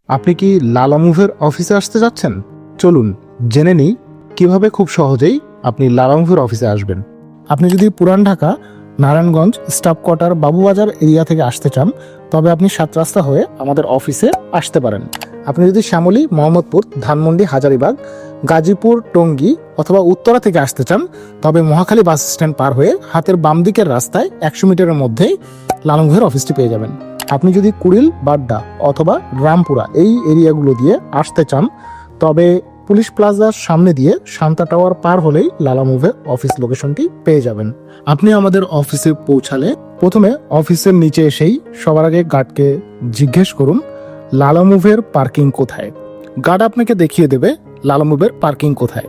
আপনি কি লালা মুভের অফিসে আসতে যাচ্ছেন? চলুন জেনে নিই কিভাবে খুব সহজেই আপনি লালা মুভের অফিসে আসবেন। আপনি যদি পুরান Dhaka, Narayanganj, staff quarter, Babubazar area থেকে আসতে চান, তবে আপনি 7 রাস্তা হয়ে আমাদের অফিসে আসতে পারেন। আপনি যদি শ্যামলী, মোহাম্মদপুর, ধানমন্ডি, হাজারীবাগ, গাজীপুর, টঙ্গী অথবা উত্তরা থেকে আসতে চান, তবে মহাখালী বাস স্ট্যান্ড পার হয়ে হাতের বাম দিকের রাস্তায় 100 মিটারের মধ্যেই লালা মুভের অফিসটি পেয়ে যাবেন। আপনি যদি কুড়িল, বাড্ডা অথবা রামপুরা এই এরিয়াগুলো দিয়ে আসতে চান, তবে পুলিশ প্লাজার সামনে দিয়ে শান্তা টাওয়ার পার হলেই লালা মুভের অফিস লোকেশনটি পেয়ে যাবেন। আপনি আমাদের অফিসে পৌঁছালে প্রথমে অফিসের নিচে এসেই সবার আগে গার্ডকে জিজ্ঞেস করুন লালা মুভের পার্কিং কোথায়। গার্ড আপনাকে দেখিয়ে দেবে লালা মুভের পার্কিং কোথায়।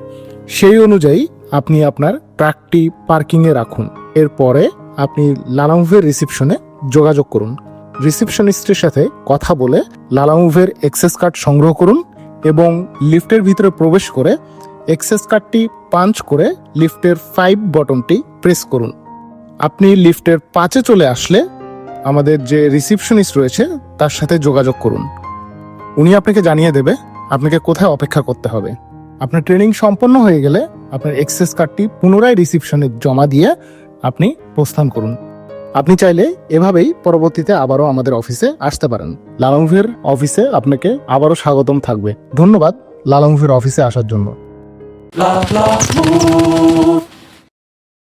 সেই অনুযায়ী আপনি আপনার ট্রাকটি পার্কিংয়ে রাখুন। এরপরে আপনি লালা মুভের রিসিপশনে যোগাযোগ করুন। রিসিপশনিস্টের সাথে কথা বলে লালা মুভের অ্যাক্সেস কার্ড সংগ্রহ করুন এবং লিফটের ভিতরে প্রবেশ করে অ্যাক্সেস কার্ডটি পাঞ্চ করে লিফটের 5 বটনটি প্রেস করুন। আপনি লিফটের 5-এ চলে আসলে আমাদের যে রিসিপশনিস্ট রয়েছে তার সাথে যোগাযোগ করুন। উনি আপনাকে জানিয়ে দেবে আপনাকে কোথায় অপেক্ষা করতে হবে। আপনার ট্রেনিং সম্পন্ন হয়ে গেলে আপনার অ্যাক্সেস কার্ডটি পুনরায় রিসিপশনে জমা দিয়ে আপনি প্রস্থান করুন। আপনি চাইলে এভাবেই পরবর্তীতে আবারও আমাদের অফিসে আসতে পারেন। লালা মুভের অফিসে আপনাকে আবারও স্বাগতম থাকবে। ধন্যবাদ লালা মুভের অফিসে আসার জন্য।